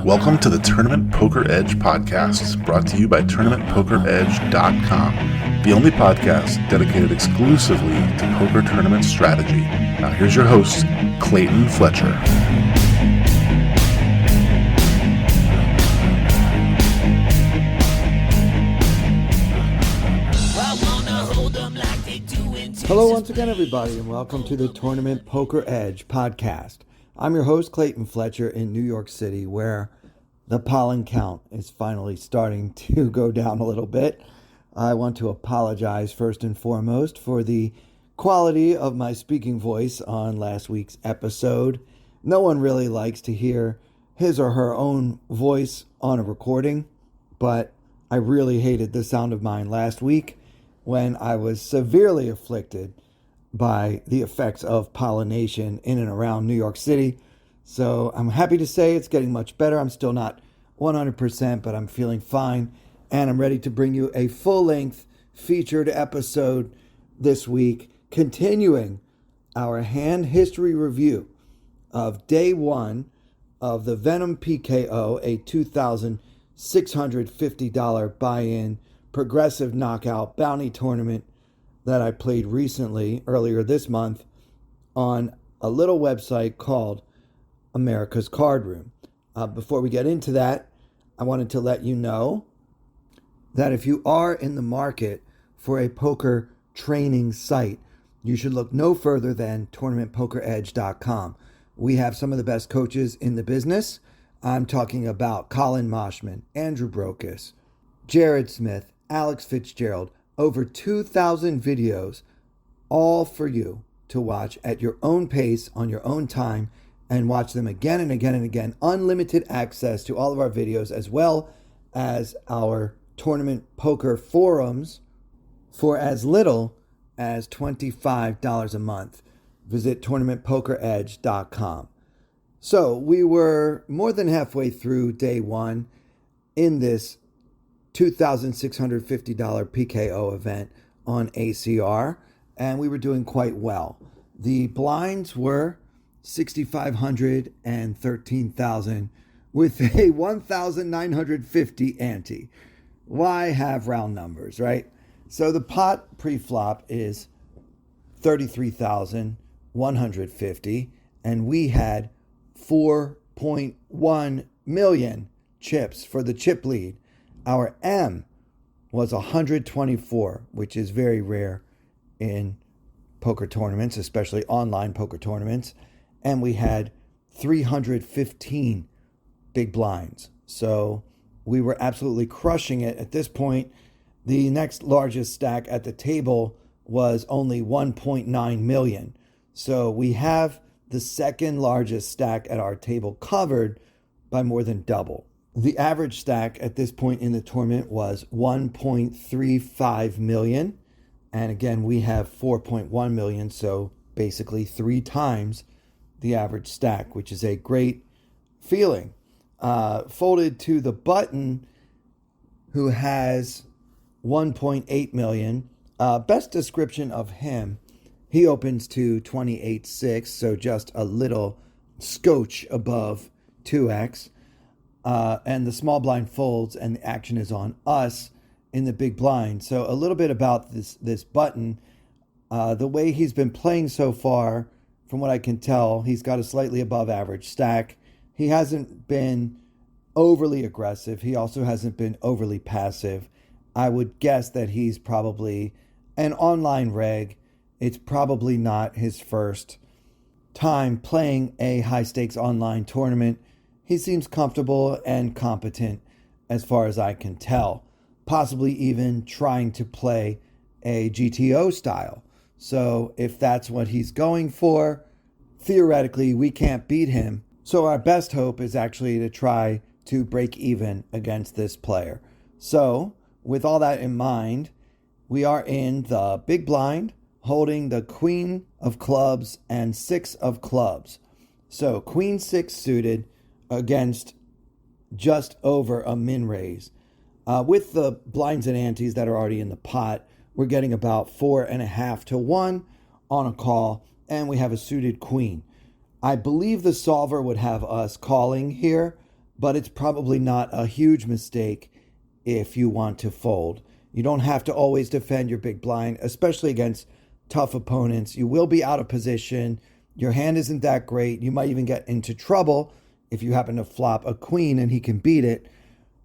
Welcome to the Tournament Poker Edge podcast, brought to you by TournamentPokerEdge.com, the only podcast dedicated exclusively to poker tournament strategy. Now here's your host, Clayton Fletcher. Hello once again, everybody, and welcome to the Tournament Poker Edge podcast. I'm your host, Clayton Fletcher, in New York City, where the pollen count is finally starting to go down a little bit. I want to apologize first and foremost for the quality of my speaking voice on last week's episode. No one really likes to hear his or her own voice on a recording, but I really hated the sound of mine last week when I was severely afflicted by the effects of pollination in and around New York City. So I'm happy to say it's getting much better. I'm still not 100%, but I'm feeling fine. And I'm ready to bring you a full-length featured episode this week, continuing our hand history review of day one of the Venom PKO, a $2,650 buy-in progressive knockout bounty tournament that I played recently, earlier this month, on a little website called Americas Cardroom. Before we get into that, I wanted to let you know that if you are in the market for a poker training site, you should look no further than TournamentPokerEdge.com. We have some of the best coaches in the business. I'm talking about Colin Moshman, Andrew Brokus, Jared Smith, Alex Fitzgerald, over 2,000 videos, all for you to watch at your own pace, on your own time, and watch them again and again and again. Unlimited access to all of our videos, as well as our tournament poker forums for as little as $25 a month. Visit TournamentPokerEdge.com. So we were more than halfway through day one in this $2,650 PKO event on ACR, and we were doing quite well. The blinds were 6,500 and 13,000 with a 1,950 ante. Why have round numbers, right? So the pot pre-flop is 33,150, and we had 4.1 million chips for the chip lead. Our M was 124, which is very rare in poker tournaments, especially online poker tournaments. And we had 315 big blinds. So we were absolutely crushing it. At this point, the next largest stack at the table was only 1.9 million. So we have the second largest stack at our table covered by more than double. The average stack at this point in the tournament was 1.35 million. And again, we have 4.1 million, so basically 3 times the average stack, which is a great feeling. Folded to the button, who has 1.8 million. Best description of him, he opens to 28.6, so just a little scotch above 2x. And the small blind folds, and the action is on us in the big blind. So a little bit about this button. The way he's been playing so far, from what I can tell, he's got a slightly above average stack. He hasn't been overly aggressive. He also hasn't been overly passive. I would guess that he's probably an online reg. It's probably not his first time playing a high stakes online tournament. He seems comfortable and competent as far as I can tell, possibly even trying to play a GTO style. So if that's what he's going for, theoretically, we can't beat him. So our best hope is actually to try to break even against this player. So with all that in mind, we are in the big blind, holding the queen of clubs and 6 of clubs. So queen 6 suited against just over a min raise. With the blinds and antes that are already in the pot, we're getting about 4.5 to 1 on a call, and we have a suited queen. I believe the solver would have us calling here, but it's probably not a huge mistake if you want to fold. You don't have to always defend your big blind, especially against tough opponents. You will be out of position. Your hand isn't that great. You might even get into trouble if you happen to flop a queen and he can beat it.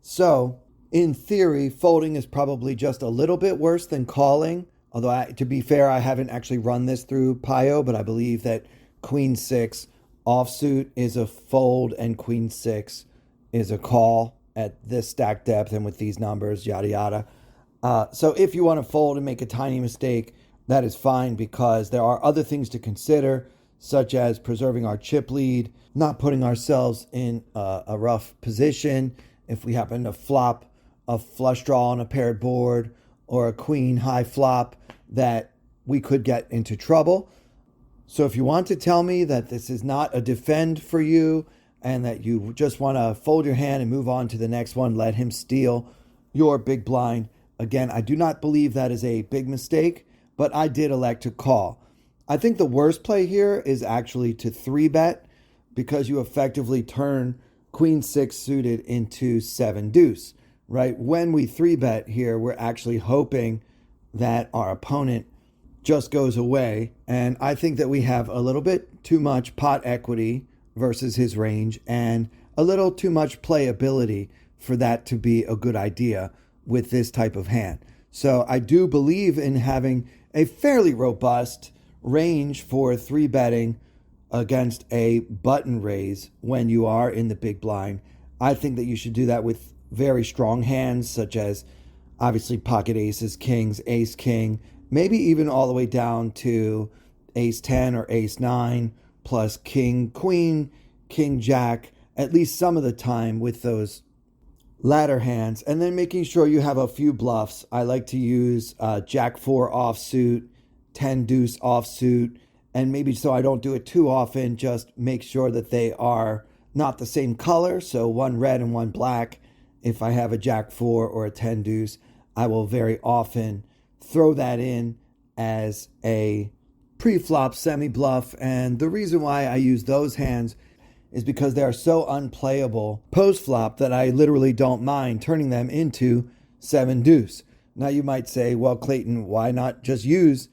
So, in theory, folding is probably just a little bit worse than calling. Although, to be fair, I haven't actually run this through PKO, but I believe that Queen 6 offsuit is a fold and Queen 6 is a call at this stack depth and with these numbers, yada yada. So if you want to fold and make a tiny mistake, that is fine, because there are other things to consider, such as preserving our chip lead, not putting ourselves in a rough position if we happen to flop a flush draw on a paired board or a queen high flop, that we could get into trouble. So if you want to tell me that this is not a defend for you and that you just want to fold your hand and move on to the next one, let him steal your big blind. Again, I do not believe that is a big mistake, but I did elect to call. I think the worst play here is actually to 3-bet, because you effectively turn Queen 6 suited into 7 deuce, right? When we 3-bet here, we're actually hoping that our opponent just goes away. And I think that we have a little bit too much pot equity versus his range and a little too much playability for that to be a good idea with this type of hand. So I do believe in having a fairly robust range for 3-betting against a button raise when you are in the big blind. I think that you should do that with very strong hands, such as obviously pocket aces, kings, ace, king, maybe even all the way down to ace 10 or ace 9 plus king, queen, king, jack, at least some of the time with those ladder hands. And then making sure you have a few bluffs. I like to use jack 4 offsuit, 10 deuce offsuit, and maybe, so I don't do it too often, just make sure that they are not the same color. So one red and one black. If I have a jack 4 or a 10 deuce, I will very often throw that in as a pre-flop semi-bluff. And the reason why I use those hands is because they are so unplayable post-flop that I literally don't mind turning them into 7 deuce. Now you might say, well, Clayton, why not just use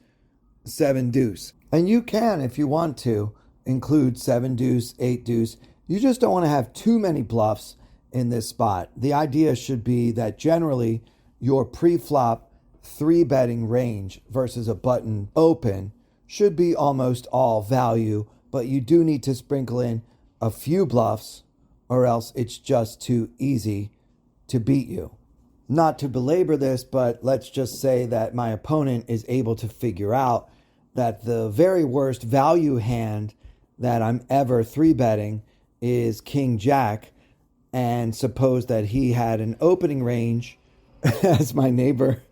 7 deuce? And you can, if you want to, include 7 deuce, 8 deuce. You just don't want to have too many bluffs in this spot. The idea should be that generally your pre-flop 3-betting range versus a button open should be almost all value, but you do need to sprinkle in a few bluffs or else it's just too easy to beat you. Not to belabor this, but let's just say that my opponent is able to figure out that the very worst value hand that I'm ever 3-betting is King Jack, and suppose that he had an opening range, as my neighbor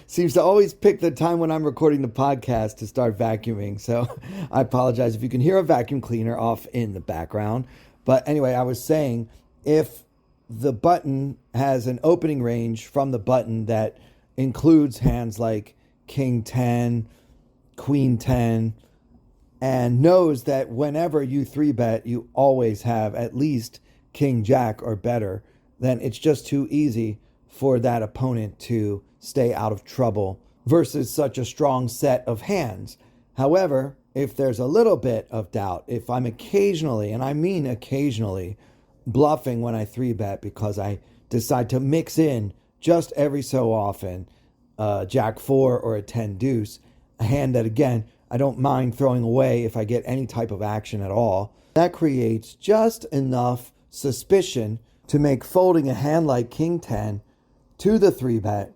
seems to always pick the time when I'm recording the podcast to start vacuuming. So I apologize if you can hear a vacuum cleaner off in the background. But anyway, I was saying, if the button has an opening range from the button that includes hands like King 10, Queen 10, and knows that whenever you 3-bet, you always have at least King Jack or better, then it's just too easy for that opponent to stay out of trouble versus such a strong set of hands. However, if there's a little bit of doubt, if I'm occasionally, and I mean occasionally, bluffing when I 3-bet because I decide to mix in just every so often Jack 4 or a 10 deuce, a hand that, again, I don't mind throwing away if I get any type of action at all, that creates just enough suspicion to make folding a hand like King 10 to the 3-bet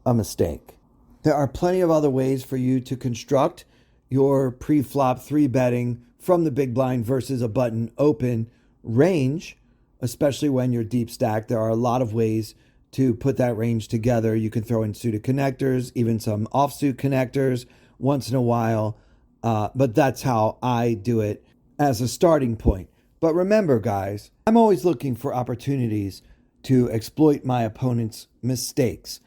a mistake. There are plenty of other ways for you to construct your pre-flop 3-betting from the big blind versus a button open range, especially when you're deep stacked. There are a lot of ways to put that range together. You can throw in suited connectors, even some offsuit connectors once in a while, but that's how I do it as a starting point. But remember, guys, I'm always looking for opportunities to exploit my opponent's mistakes.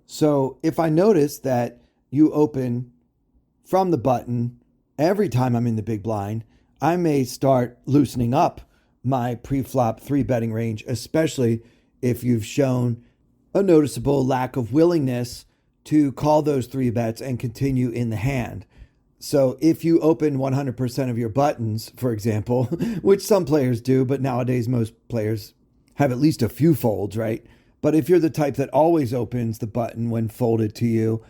So if I notice that you open from the button every time I'm in the big blind, I may start loosening up my pre-flop 3-betting range, especially if you've shown a noticeable lack of willingness to call those 3 bets and continue in the hand. So if you open 100% of your buttons, for example, which some players do, but nowadays most players have at least a few folds, right? But if you're the type that always opens the button when folded to you,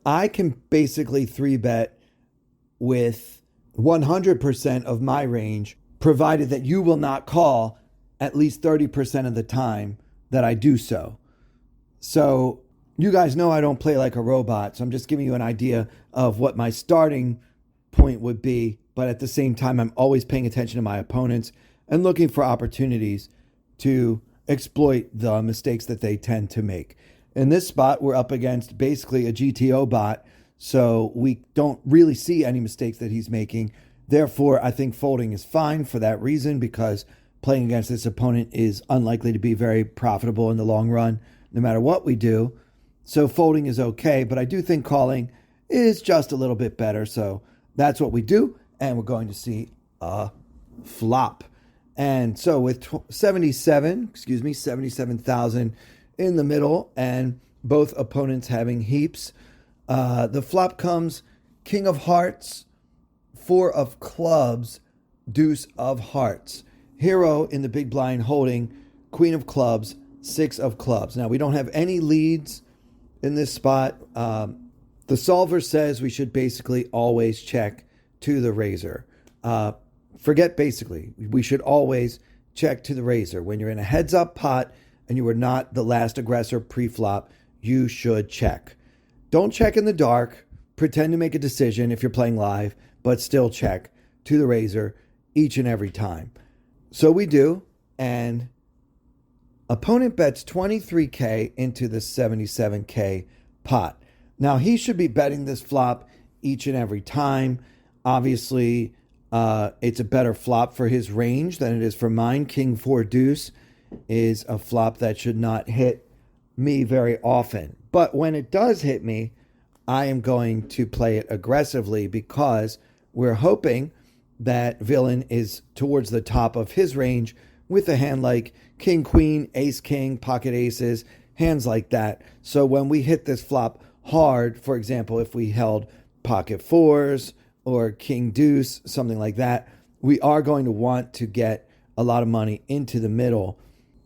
I can basically 3-bet with 100% of my range, provided that you will not call at least 30% of the time that I do so. So you guys know I don't play like a robot, so I'm just giving you an idea of what my starting point would be. But at the same time, I'm always paying attention to my opponents and looking for opportunities to exploit the mistakes that they tend to make. In this spot, we're up against basically a GTO bot, so we don't really see any mistakes that he's making. Therefore, I think folding is fine for that reason, because playing against this opponent is unlikely to be very profitable in the long run, no matter what we do. So folding is okay, but I do think calling is just a little bit better. So that's what we do, and we're going to see a flop. And so with 77,000 in the middle and both opponents having heaps, the flop comes King of Hearts, 4 of Clubs, Deuce of Hearts. Hero in the big blind holding Queen of Clubs, 6 of Clubs. Now, we don't have any leads in this spot. The solver says we should basically always check to the razor. Forget basically. We should always check to the razor. When you're in a heads-up pot and you are not the last aggressor pre-flop, you should check. Don't check in the dark. Pretend to make a decision if you're playing live, but still check to the razor each and every time. So we do, and opponent bets 23K into the 77K pot. Now, he should be betting this flop each and every time. Obviously, it's a better flop for his range than it is for mine. King 4 Deuce is a flop that should not hit me very often. But when it does hit me, I am going to play it aggressively, because we're hoping that villain is towards the top of his range with a hand like King Queen, Ace King, Pocket Aces, hands like that. So when we hit this flop hard, for example, if we held Pocket Fours or King Deuce, something like that, we are going to want to get a lot of money into the middle.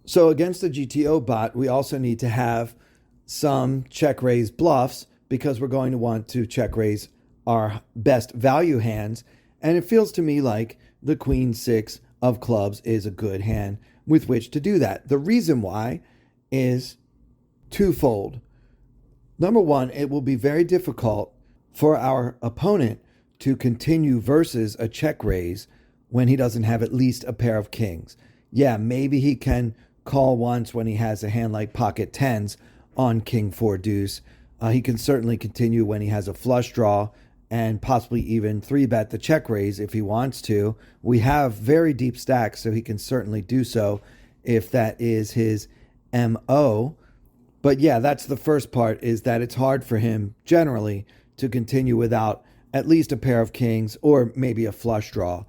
So against the GTO bot, we also need to have some check raise bluffs, because we're going to want to check raise our best value hands. And it feels to me like the Queen 6 of Clubs is a good hand with which to do that. The reason why is twofold. Number one, it will be very difficult for our opponent to continue versus a check raise when he doesn't have at least a pair of kings. Yeah, maybe he can call once when he has a hand like Pocket Tens on King 4 Deuce. He can certainly continue when he has a flush draw, and possibly even 3-bet the check raise if he wants to. We have very deep stacks, so he can certainly do so if that is his MO. But yeah, that's the first part, is that it's hard for him generally to continue without at least a pair of kings or maybe a flush draw.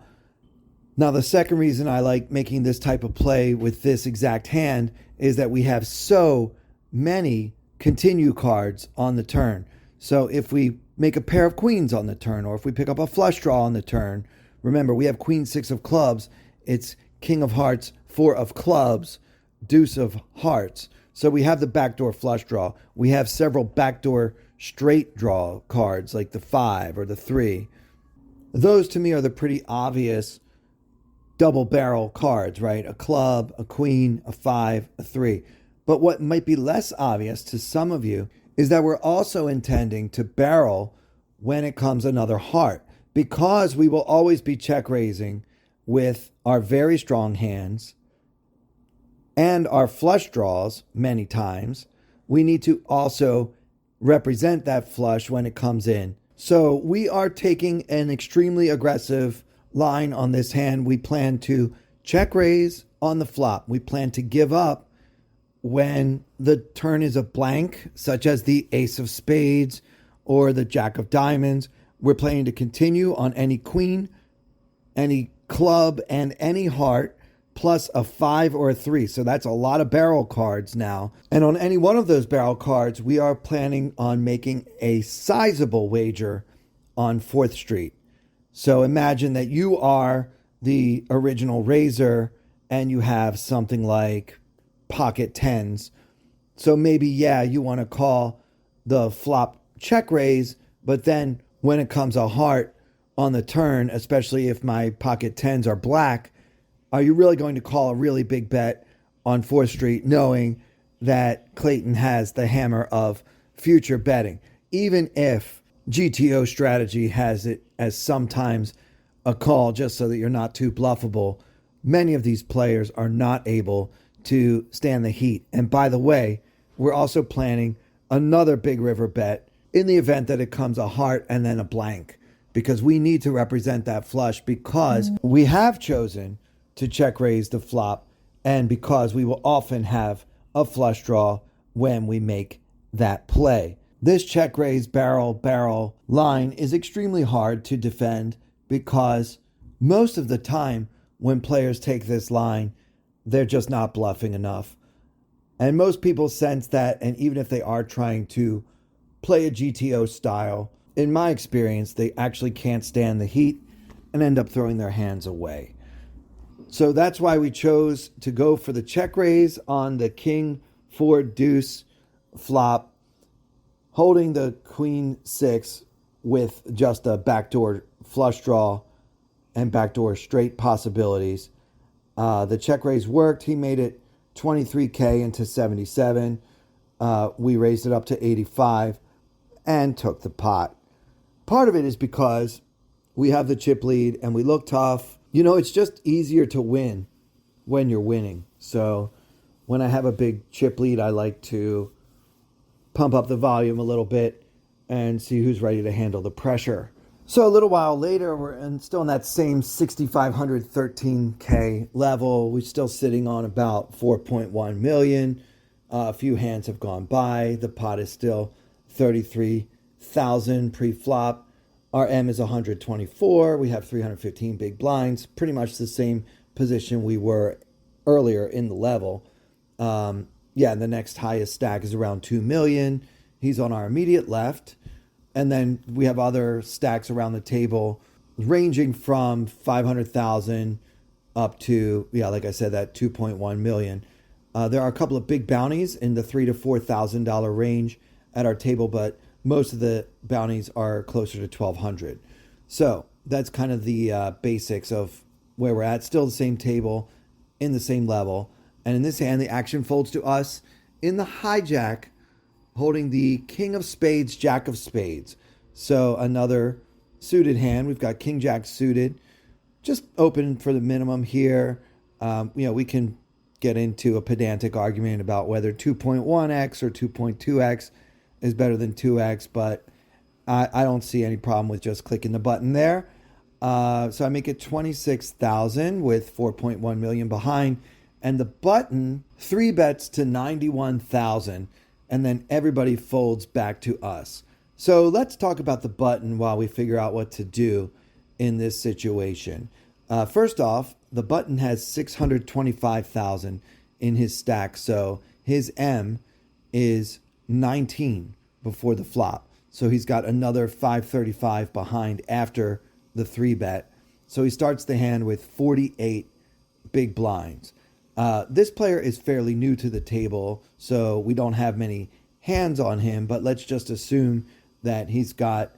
Now, the second reason I like making this type of play with this exact hand is that we have so many continue cards on the turn. So if we make a pair of queens on the turn, or if we pick up a flush draw on the turn, remember, we have Queen 6 of Clubs, it's King of Hearts, 4 of Clubs, Deuce of Hearts. So we have the backdoor flush draw. We have several backdoor straight draw cards like the 5 or the 3. Those to me are the pretty obvious double barrel cards, right? A club, a queen, a 5, a 3. But what might be less obvious to some of you is that we're also intending to barrel when it comes another heart, because we will always be check raising with our very strong hands and our flush draws many times. We need to also represent that flush when it comes in. So we are taking an extremely aggressive line on this hand. We plan to check raise on the flop. We plan to give up when the turn is a blank, such as the Ace of Spades or the Jack of Diamonds. We're planning to continue on any queen any club, and any heart, plus a 5 or a 3. So that's a lot of barrel cards now. And on any one of those barrel cards, we are planning on making a sizable wager on 4th Street. So imagine that you are the original raiser and you have something like pocket 10s. So maybe, you want to call the flop check raise, but then when it comes a heart on the turn, especially if my pocket 10s are black, are you really going to call a really big bet on 4th Street knowing that Clayton has the hammer of future betting? Even if GTO strategy has it as sometimes a call just so that you're not too bluffable, many of these players are not able to stand the heat. And by the way, we're also planning another big river bet in the event that it comes a heart and then a blank, because we need to represent that flush, because we have chosen to check raise the flop, and because we will often have a flush draw when we make that play. This check raise barrel line is extremely hard to defend, because most of the time when players take this line, they're just not bluffing enough. And most people sense that, and even if they are trying to play a GTO style, in my experience, they actually can't stand the heat and end up throwing their hands away. So that's why we chose to go for the check raise on the King 4 deuce flop, holding the Queen 6 with just a backdoor flush draw and backdoor straight possibilities. The check raise worked. He made it 23K into 77. We raised it up to 85 and took the pot. Part of it is because we have the chip lead and we look tough. You know, it's just easier to win when you're winning. So when I have a big chip lead, I like to pump up the volume a little bit and see who's ready to handle the pressure. So a little while later, we're still in that same 6,513K level. We're still sitting on about 4.1 million. A few hands have gone by. The pot is still 33,000 pre-flop. Our M is 124. We have 315 big blinds. Pretty much the same position we were earlier in the level. The next highest stack is around 2 million. He's on our immediate left. And then we have other stacks around the table ranging from 500,000 up to, like I said, that 2.1 million. There are a couple of big bounties in the $3,000 to $4,000 range at our table, but most of the bounties are closer to 1,200. So that's kind of the basics of where we're at. Still the same table, in the same level. And in this hand, the action folds to us in the hijack, holding the King of Spades, Jack of Spades. So another suited hand. We've got King Jack suited. Just open for the minimum here. We can get into a pedantic argument about whether 2.1x or 2.2x is better than 2x, but I don't see any problem with just clicking the button there. So I make it 26,000 with 4.1 million behind, and the button 3 bets to 91,000, and then everybody folds back to us. So let's talk about the button while we figure out what to do in this situation. First off, the button has 625,000 in his stack, so his M is 19 before the flop. So he's got another 535 behind after the 3 bet. So he starts the hand with 48 big blinds. This player is fairly new to the table, so we don't have many hands on him, but let's just assume that he's got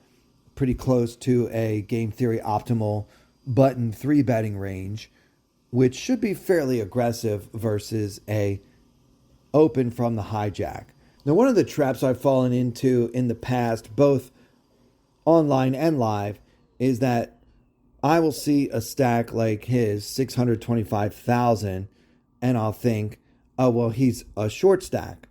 pretty close to a game theory optimal button 3 betting range, which should be fairly aggressive versus a open from the hijack. Now, one of the traps I've fallen into in the past, both online and live, is that I will see a stack like his, 625,000, and I'll think, oh, well, he's a short stack.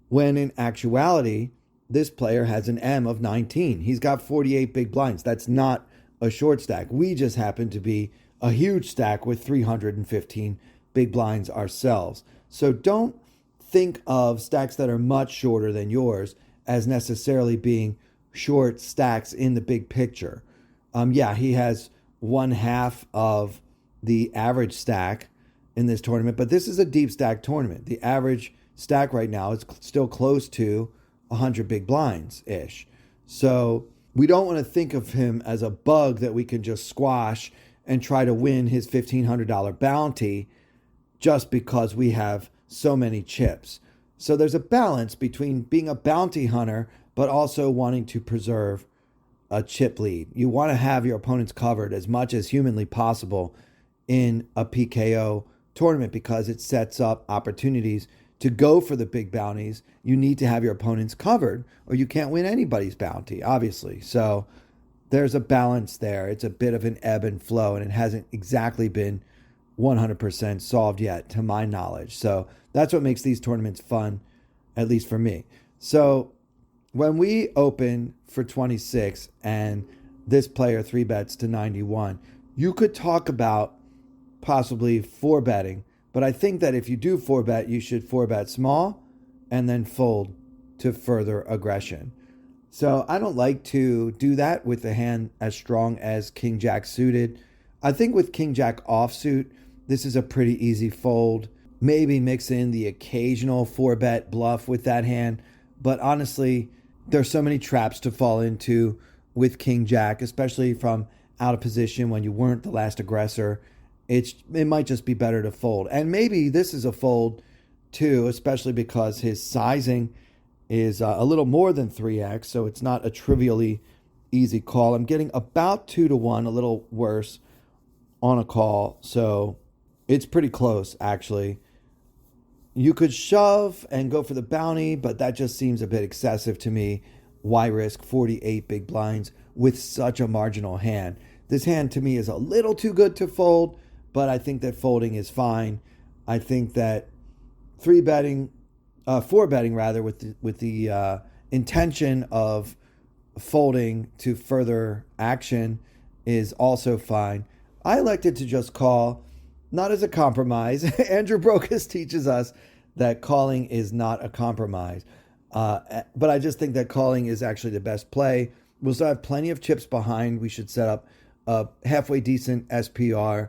When in actuality, this player has an M of 19. He's got 48 big blinds. That's not a short stack. We just happen to be a huge stack with 315 big blinds ourselves. So don't think of stacks that are much shorter than yours as necessarily being short stacks in the big picture. He has one half of the average stack in this tournament, but this is a deep stack tournament. The average stack right now is still close to 100 big blinds ish. So we don't want to think of him as a bug that we can just squash and try to win his $1,500 bounty just because we have so many chips. So there's a balance between being a bounty hunter, but also wanting to preserve a chip lead. You want to have your opponents covered as much as humanly possible in a PKO tournament because it sets up opportunities to go for the big bounties. You need to have your opponents covered or you can't win anybody's bounty, obviously. So there's a balance there. It's a bit of an ebb and flow, and it hasn't exactly been 100% solved yet, to my knowledge. So that's what makes these tournaments fun, at least for me. So when we open for 26 and this player 3-bets to 91, you could talk about possibly 4-betting, but I think that if you do 4-bet, you should 4-bet small and then fold to further aggression. So I don't like to do that with a hand as strong as King Jack suited. I think with King Jack offsuit, this is a pretty easy fold. Maybe mix in the occasional 4-bet bluff with that hand. But honestly, there's so many traps to fall into with King Jack, especially from out of position when you weren't the last aggressor. It might just be better to fold. And maybe this is a fold too, especially because his sizing is a little more than 3x, so it's not a trivially easy call. I'm getting about 2-1, a little worse on a call, so it's pretty close, actually. You could shove and go for the bounty, but that just seems a bit excessive to me. Why risk 48 big blinds with such a marginal hand? This hand to me is a little too good to fold, but I think that folding is fine. I think that 4-betting rather with the intention of folding to further action is also fine. I elected to just call, not as a compromise. Andrew Brokus teaches us that calling is not a compromise. But I just think that calling is actually the best play. We'll still have plenty of chips behind. We should set up a halfway decent SPR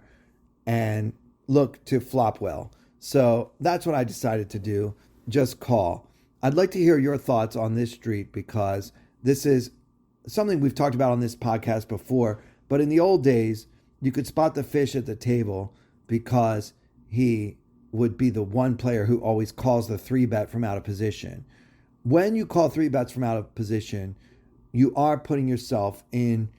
and look to flop well. So that's what I decided to do. Just call. I'd like to hear your thoughts on this street because this is something we've talked about on this podcast before. But in the old days, you could spot the fish at the table because he would be the one player who always calls the 3-bet from out of position. When you call 3-bets from out of position, you are putting yourself in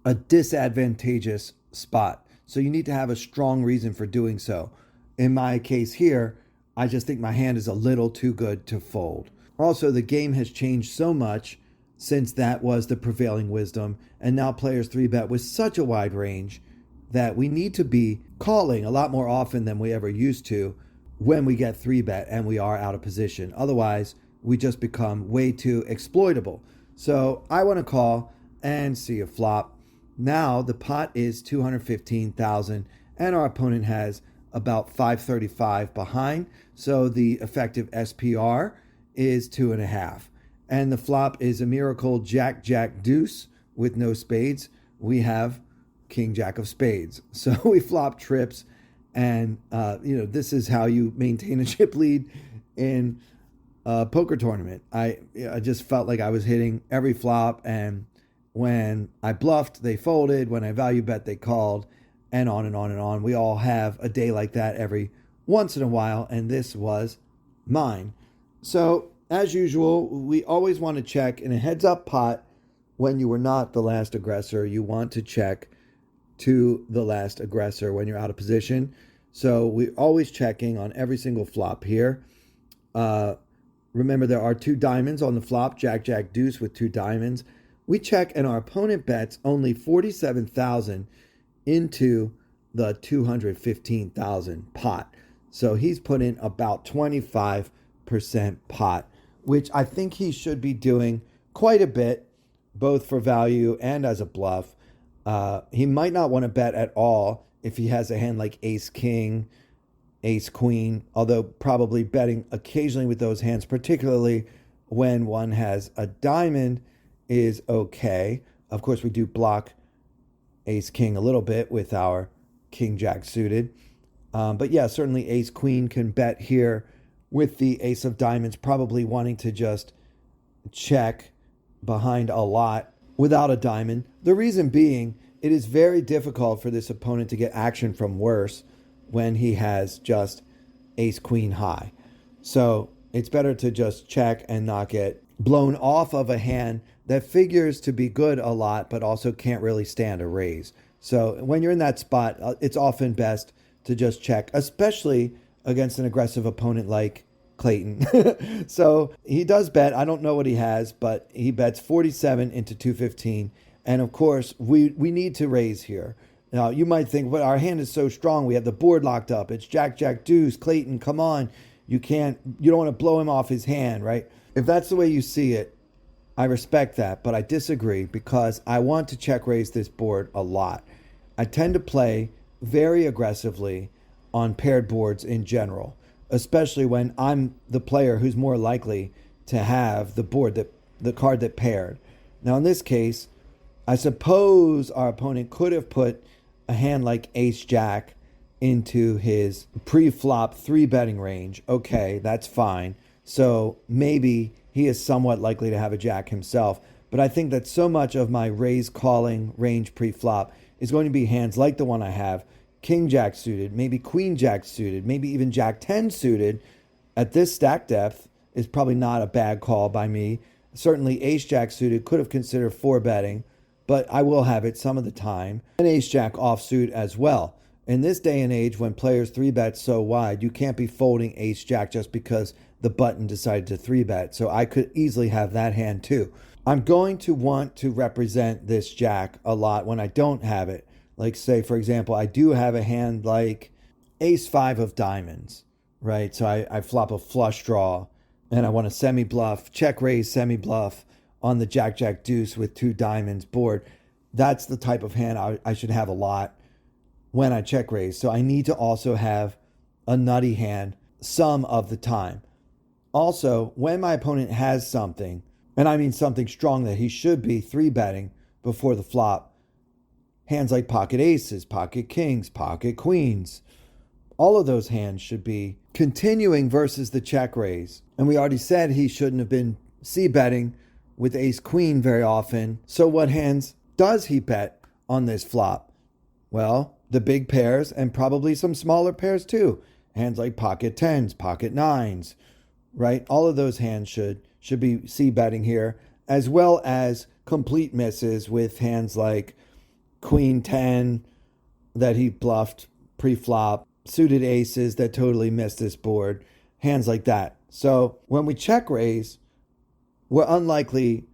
a disadvantageous spot. So you need to have a strong reason for doing so. In my case here, I just think my hand is a little too good to fold. Also, the game has changed so much since that was the prevailing wisdom, and now players 3-bet with such a wide range that we need to be calling a lot more often than we ever used to when we get 3-bet and we are out of position. Otherwise, we just become way too exploitable. So I want to call and see a flop. Now the pot is 215,000 and our opponent has about 535 behind. So the effective SPR is 2.5. And the flop is a miracle Jack, Jack, deuce with no spades. We have King, Jack of spades. So we flop trips. And, this is how you maintain a chip lead in a poker tournament. I just felt like I was hitting every flop. And when I bluffed, they folded. When I value bet, they called. And on and on and on. We all have a day like that every once in a while, and this was mine. So, as usual, we always want to check in a heads-up pot when you were not the last aggressor. You want to check to the last aggressor when you're out of position. So, we're always checking on every single flop here. Remember, there are 2 diamonds on the flop, Jack, Jack, deuce with 2 diamonds. We check, and our opponent bets only 47,000 into the 215,000 pot. So he's put in about 25% pot, which I think he should be doing quite a bit, both for value and as a bluff. He might not want to bet at all if he has a hand like ace king, ace queen, although probably betting occasionally with those hands, particularly when one has a diamond, is okay. Of course, we do block ace king a little bit with our king jack suited. But yeah, certainly ace queen can bet here with the ace of diamonds, probably wanting to just check behind a lot without a diamond. The reason being, it is very difficult for this opponent to get action from worse when he has just ace queen high. So it's better to just check and not get blown off of a hand that figures to be good a lot, but also can't really stand a raise. So when you're in that spot, it's often best to just check, especially against an aggressive opponent like Clayton. So he does bet. I don't know what he has, but he bets 47 into 215. And of course, we need to raise here. Now, you might think, well, our hand is so strong. We have the board locked up. It's Jack, Jack, deuce. Clayton, come on. You don't want to blow him off his hand, right? If that's the way you see it, I respect that, but I disagree because I want to check raise this board a lot. I tend to play very aggressively on paired boards in general, especially when I'm the player who's more likely to have the card that paired. Now, in this case, I suppose our opponent could have put a hand like ace jack into his pre-flop 3-betting range. Okay, that's fine. So maybe he is somewhat likely to have a jack himself. But I think that so much of my raise calling range pre-flop is going to be hands like the one I have, king jack suited, maybe queen jack suited, maybe even jack 10 suited. At this stack depth is probably not a bad call by me. Certainly ace jack suited could have considered 4-betting, but I will have it some of the time. And ace jack offsuit as well. In this day and age, when players 3-bet so wide, you can't be folding ace jack just because the button decided to 3-bet. So I could easily have that hand too. I'm going to want to represent this jack a lot when I don't have it. Like, say, for example, I do have a hand like ace 5 of diamonds, right? So I flop a flush draw and I want to semi-bluff, check raise, semi-bluff on the jack, jack, deuce with 2 diamonds board. That's the type of hand I should have a lot when I check raise. So I need to also have a nutty hand some of the time. Also, when my opponent has something, and I mean something strong that he should be 3-betting before the flop, hands like pocket aces, pocket kings, pocket queens, all of those hands should be continuing versus the check raise. And we already said he shouldn't have been c-betting with ace queen very often. So what hands does he bet on this flop? Well, the big pairs and probably some smaller pairs too. Hands like pocket 10s, pocket 9s, right? All of those hands should be c-betting here, as well as complete misses with hands like queen 10 that he bluffed pre-flop, suited aces that totally missed this board, hands like that. So when we check raise, we're unlikely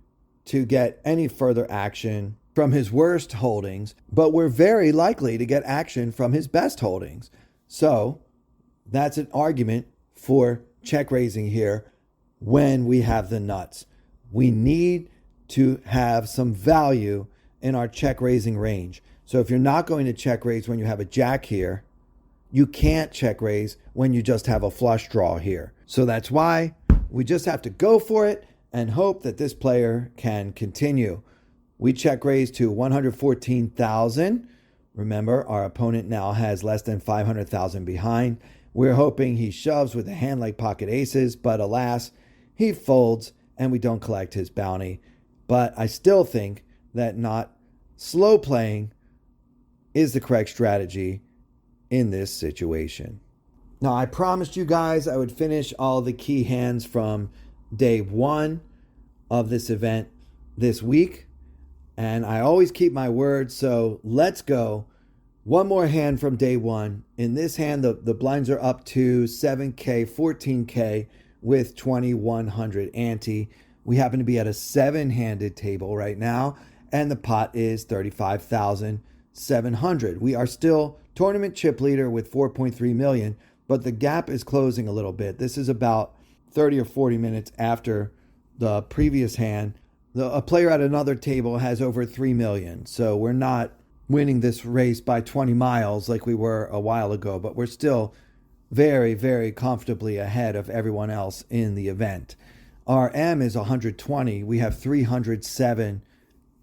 to get any further action from his worst holdings, but we're very likely to get action from his best holdings. So that's an argument for check raising here when we have the nuts. We need to have some value in our check raising range. So if you're not going to check raise when you have a jack here, you can't check raise when you just have a flush draw here. So that's why we just have to go for it and hope that this player can continue. We check raise to 114,000. Remember, our opponent now has less than 500,000 behind. We're hoping he shoves with a hand like pocket aces, but alas, he folds and we don't collect his bounty. But I still think that not slow playing is the correct strategy in this situation. Now, I promised you guys I would finish all the key hands from day 1 of this event this week, and I always keep my word, so let's go. One more hand from day 1. In this hand, the blinds are up to 7K, 14K with 2,100 ante. We happen to be at a 7-handed table right now, and the pot is 35,700. We are still tournament chip leader with 4.3 million, but the gap is closing a little bit. This is about 30 or 40 minutes after the previous hand. A player at another table has over 3 million, so we're not winning this race by 20 miles like we were a while ago, but we're still very, very comfortably ahead of everyone else in the event. Our M is 120. We have 307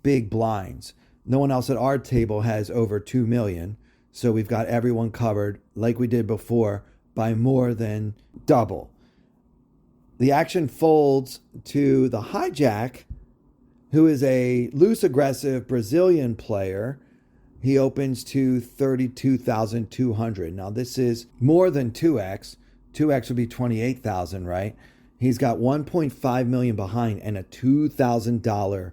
big blinds. No one else at our table has over 2 million. So we've got everyone covered like we did before by more than double. The action folds to the hijack, who is a loose aggressive Brazilian player. He opens to 32,200. Now this is more than 2x. 2x would be 28,000, right? He's got 1.5 million behind and a $2,000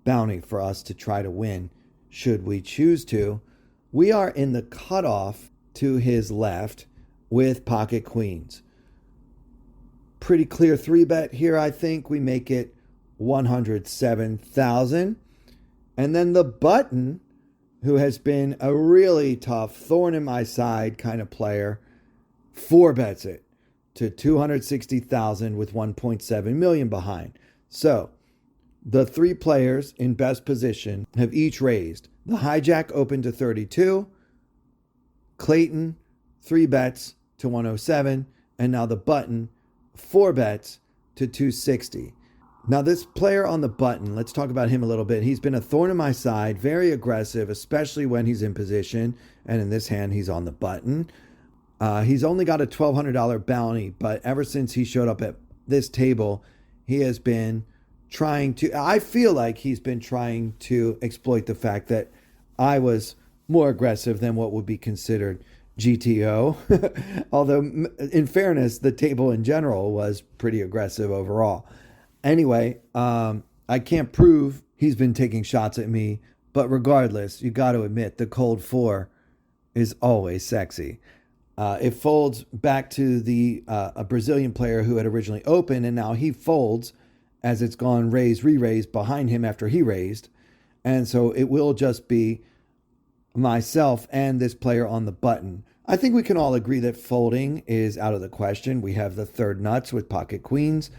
bounty for us to try to win should we choose to. We are in the cutoff to his left with pocket queens. Pretty clear 3-bet here. I think we make it 107,000. And then the button, who has been a really tough thorn in my side kind of player, 4-bets it to 260,000 with 1.7 million behind. So the 3 players in best position have each raised. The hijack opened to 32, Clayton 3-bets to 107, and now the button 4-bets to 260. Now this player on the button, let's talk about him a little bit. He's been a thorn in my side, very aggressive, especially when he's in position, and in this hand he's on the button. He's only got a $1,200 bounty, but ever since he showed up at this table, he has been I feel like he's been trying to exploit the fact that I was more aggressive than what would be considered GTO. Although, in fairness, the table in general was pretty aggressive overall. Anyway, I can't prove he's been taking shots at me, but regardless, you got to admit the cold 4 is always sexy. It folds back to a Brazilian player who had originally opened, and now he folds as it's gone raise, re-raise behind him after he raised. And so it will just be myself and this player on the button. I think we can all agree that folding is out of the question. We have the third nuts with pocket queens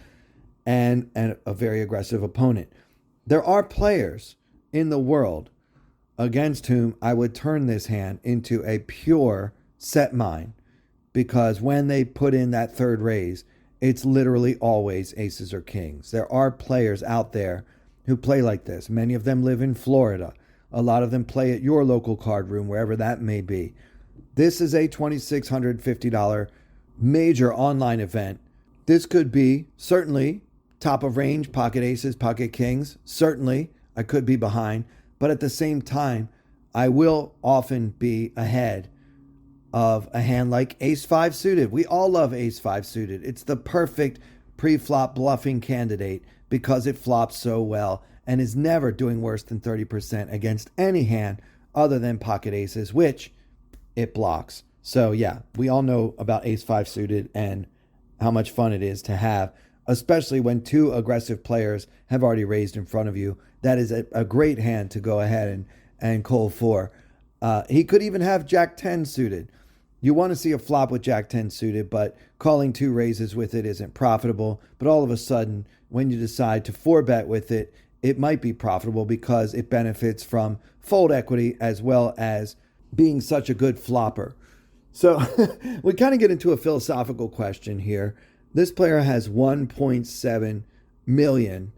and a very aggressive opponent. There are players in the world against whom I would turn this hand into a pure set mine, because when they put in that third raise, it's literally always aces or kings. There are players out there who play like this. Many of them live in Florida. A lot of them play at your local card room, wherever that may be. This is a $2,650 major online event. This could be certainly top of range, pocket aces, pocket kings. Certainly, I could be behind. But at the same time, I will often be ahead of a hand like ace-5 suited. We all love ace-5 suited. It's the perfect pre-flop bluffing candidate because it flops so well and is never doing worse than 30% against any hand other than pocket aces, which it blocks. So yeah, we all know about ace-5 suited and how much fun it is to have, especially when 2 aggressive players have already raised in front of you. That is a great hand to go ahead and call for. He could even have Jack-10 suited. You want to see a flop with Jack-10 suited, but calling 2 raises with it isn't profitable. But all of a sudden, when you decide to 4-bet with it, it might be profitable because it benefits from fold equity as well as being such a good flopper. So we kind of get into a philosophical question here. This player has 1.7 million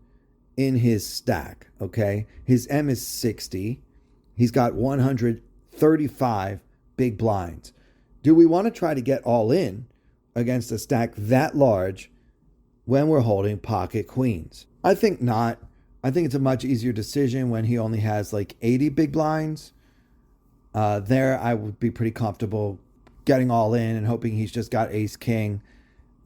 in his stack, okay? His M is 60. He's got 135 big blinds. Do we want to try to get all in against a stack that large when we're holding pocket queens? I think not. I think it's a much easier decision when he only has like 80 big blinds. There, I would be pretty comfortable getting all in and hoping he's just got ace king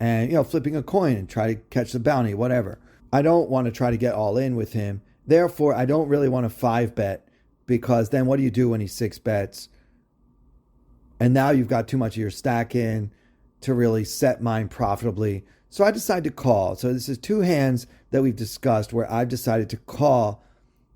and, flipping a coin and try to catch the bounty, whatever. I don't want to try to get all in with him. Therefore, I don't really want to 5-bet, because then what do you do when he 6-bets? And now you've got too much of your stack in to really set mine profitably. So I decided to call. So this is 2 hands that we've discussed where I've decided to call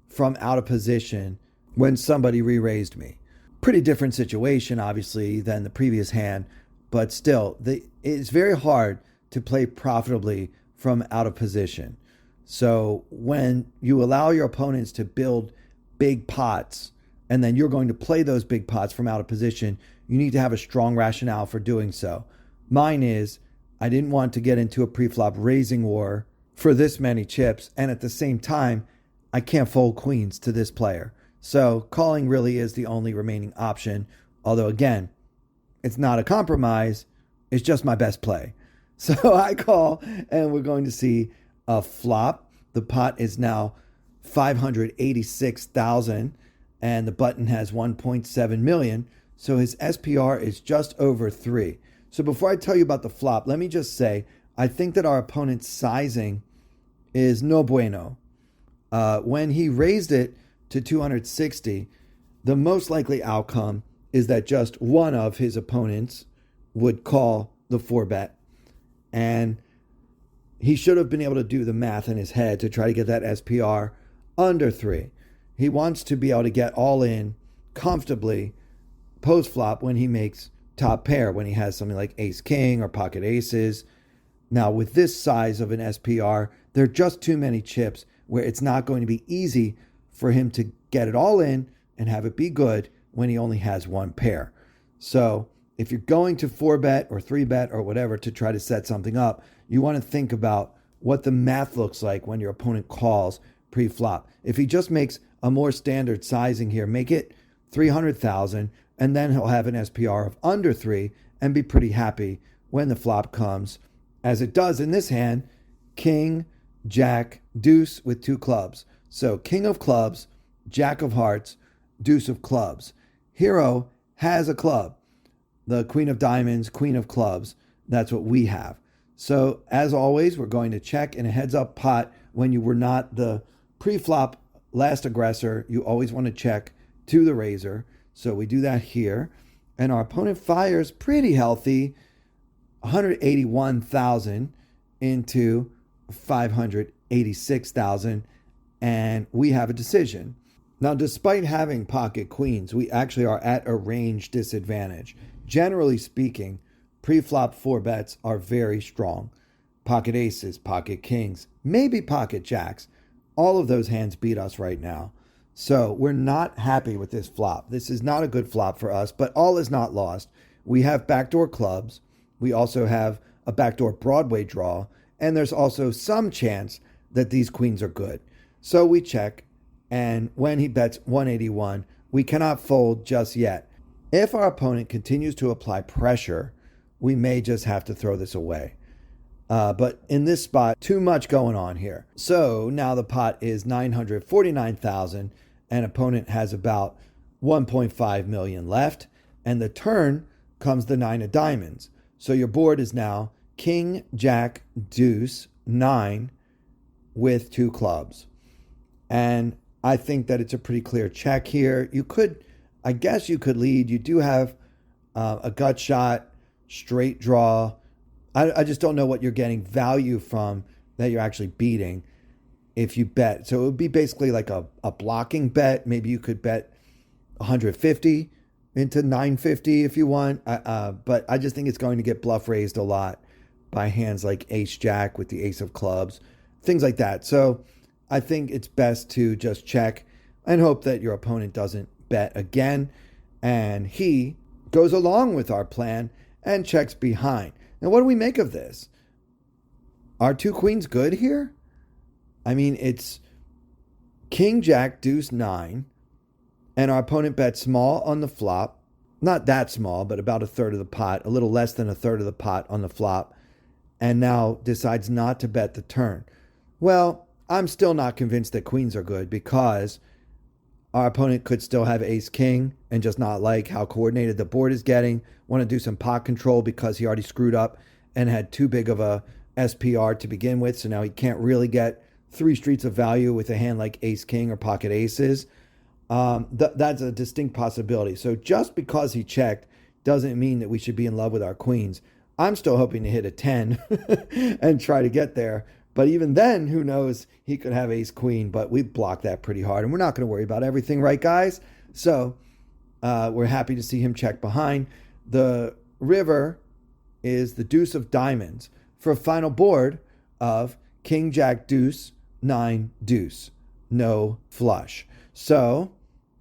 from out of position when somebody re-raised me. Pretty different situation, obviously, than the previous hand. But still, it's very hard to play profitably from out of position. So when you allow your opponents to build big pots, and then you're going to play those big pots from out of position, you need to have a strong rationale for doing so. Mine is, I didn't want to get into a pre-flop raising war for this many chips, and at the same time, I can't fold queens to this player. So calling really is the only remaining option. Although, again, it's not a compromise. It's just my best play. So I call, and we're going to see a flop. The pot is now 586,000, and the button has 1.7 million. So his SPR is just over 3. So before I tell you about the flop, let me just say, I think that our opponent's sizing is no bueno. When he raised it to 260, the most likely outcome is that just one of his opponents would call the 4-bet. And he should have been able to do the math in his head to try to get that SPR under 3. He wants to be able to get all in comfortably post-flop when he makes top pair, when he has something like ace-king or pocket aces. Now, with this size of an SPR, there are just too many chips where it's not going to be easy for him to get it all in and have it be good when he only has one pair. So if you're going to 4-bet or 3-bet or whatever to try to set something up, you want to think about what the math looks like when your opponent calls pre-flop. If he just makes a more standard sizing here, make it 300,000, and then he'll have an SPR of under 3 and be pretty happy when the flop comes, as it does in this hand, king, jack, deuce with 2 clubs. So king of clubs, jack of hearts, deuce of clubs. Hero has a club. The queen of diamonds, queen of clubs. That's what we have. So as always, we're going to check in a heads up pot when you were not the pre-flop last aggressor. You always want to check to the razor. So we do that here. And our opponent fires pretty healthy, 181,000 into 586,000. And we have a decision. Now, despite having pocket queens, we actually are at a range disadvantage. Generally speaking, pre-flop 4-bets are very strong. Pocket aces, pocket kings, maybe pocket jacks. All of those hands beat us right now. So we're not happy with this flop. This is not a good flop for us, but all is not lost. We have backdoor clubs. We also have a backdoor Broadway draw. And there's also some chance that these queens are good. So we check. And when he bets 181, we cannot fold just yet. If our opponent continues to apply pressure, we may just have to throw this away. But in this spot, too much going on here. So now the pot is 949,000, and opponent has about 1.5 million left. And the turn comes the 9 of diamonds. So your board is now king, jack, deuce, 9 with 2 clubs. And I think that it's a pretty clear check here. I guess you could lead. You do have a gut shot, straight draw. I just don't know what you're getting value from that you're actually beating if you bet. So it would be basically like a blocking bet. Maybe you could bet 150 into 950 if you want. But I just think it's going to get bluff raised a lot by hands like ace jack with the ace of clubs, things like that. So I think it's best to just check and hope that your opponent doesn't bet again. And he goes along with our plan and checks behind. Now, what do we make of this? Are 2 queens good here? I mean, it's king, jack, deuce, 9. And our opponent bets small on the flop. Not that small, but about a third of the pot, a little less than a third of the pot on the flop. And now decides not to bet the turn. Well, I'm still not convinced that queens are good because our opponent could still have ace king and just not like how coordinated the board is getting. Want to do some pot control because he already screwed up and had too big of a SPR to begin with. So now he can't really get 3 streets of value with a hand like ace king or pocket aces. That's a distinct possibility. So just because he checked doesn't mean that we should be in love with our queens. I'm still hoping to hit a 10 and try to get there. But even then, who knows, he could have ace queen, but we blocked that pretty hard. And we're not going to worry about everything, right, guys? So we're happy to see him check behind. The river is the deuce of diamonds for a final board of king, jack, deuce, 9, deuce. No flush. So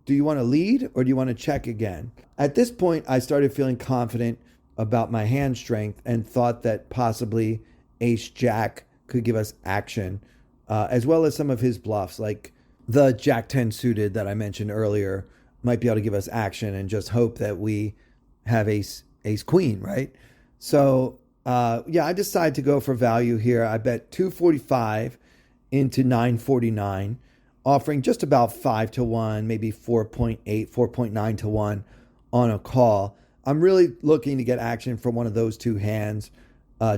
do you want to lead or do you want to check again? At this point, I started feeling confident about my hand strength and thought that possibly ace, jack could give us action, as well as some of his bluffs, like the Jack 10 suited that I mentioned earlier might be able to give us action, and just hope that we have ace queen, right? So I decided to go for value here. I bet 245 into 949, offering just about 5 to 1, maybe 4.8, 4.9 to 1 on a call. I'm really looking to get action from one of those two hands,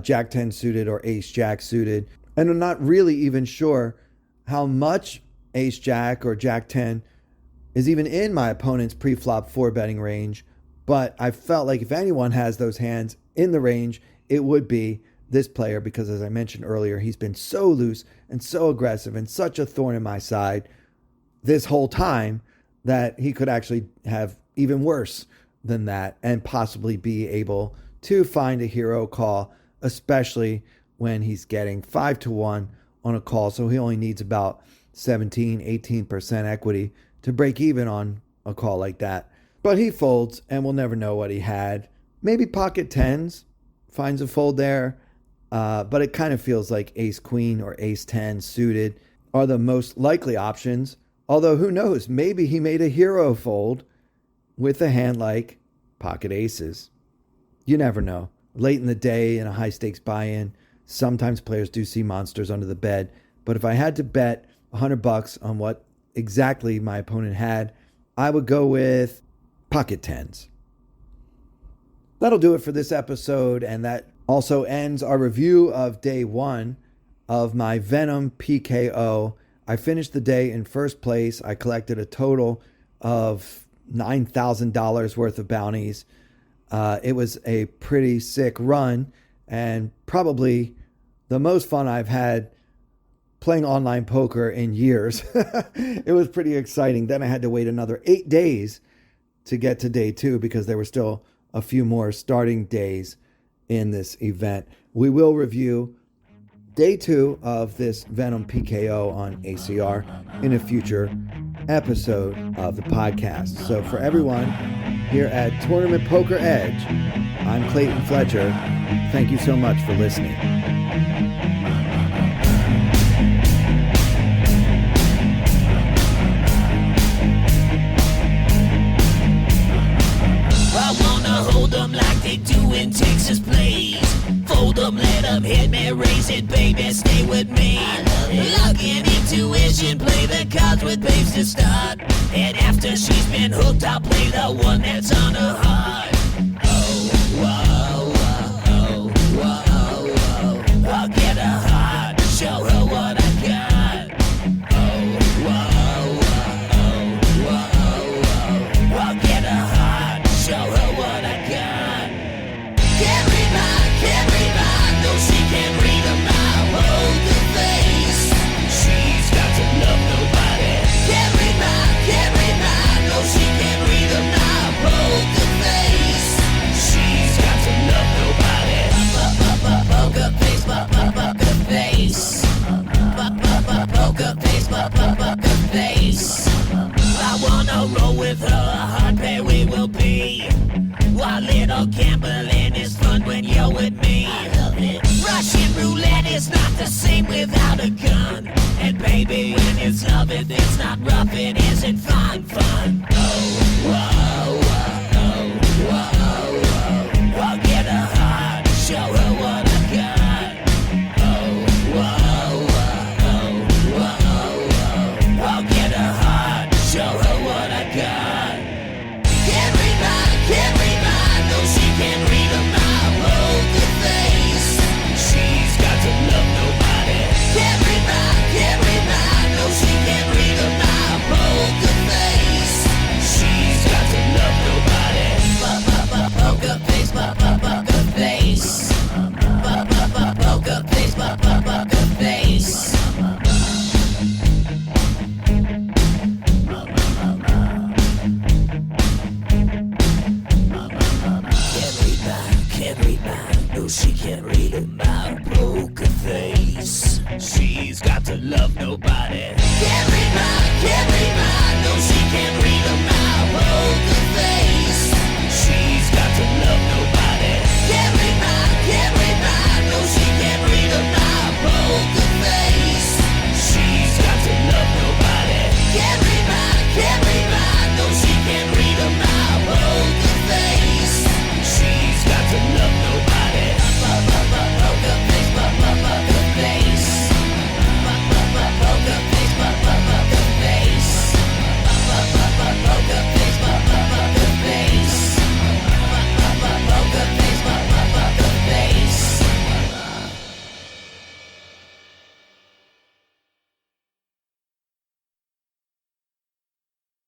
Jack 10 suited or Ace Jack suited. And I'm not really even sure how much Ace Jack or Jack 10 is even in my opponent's pre-flop 4-betting range. But I felt like if anyone has those hands in the range, it would be this player, because as I mentioned earlier, he's been so loose and so aggressive and such a thorn in my side this whole time that he could actually have even worse than that and possibly be able to find a hero call, especially when he's getting 5 to 1 on a call. So he only needs about 17, 18% equity to break even on a call like that. But he folds, and we'll never know what he had. Maybe pocket tens finds a fold there. But it kind of feels like ace queen or ace 10 suited are the most likely options. Although who knows, maybe he made a hero fold with a hand like pocket aces. You never know. Late in the day in a high stakes buy-in, sometimes players do see monsters under the bed. But if I had to bet $100 on what exactly my opponent had, I would go with pocket tens. That'll do it for this episode, and that also ends our review of day 1 of my Venom PKO. I finished the day in first place. I collected a total of $9,000 worth of bounties. It was a pretty sick run, and probably the most fun I've had playing online poker in years. It was pretty exciting. Then I had to wait another 8 days to get to day 2 because there were still a few more starting days in this event. We will review day 2 of this Venom PKO on ACR in a future episode of the podcast. So for everyone here at Tournament Poker Edge, I'm Clayton Fletcher. Thank you so much for listening. In Texas, please fold them, let them hit me, raise it, baby, stay with me. Luck and intuition, play the cards with babes to start. And after she's been hooked, I'll play the one that's on her heart. Oh, whoa, whoa, whoa, whoa. I'll get her heart, show her what I got. Oh, whoa, whoa, whoa, whoa. I'll get her heart, show her what I got. She can't read a mile, poker face. She's got to love nobody. Can't read mine, no, she can't read a mile, poker face. She's got to love nobody. Poker face, poker face. Poker face, poker face. I wanna roll with her, a hard pair we will be. While little gambling is fun when you're with me. I love it. Russian roulette is not the same without a gun. And baby, when it's love, it's not rough, it isn't fun. Oh, whoa.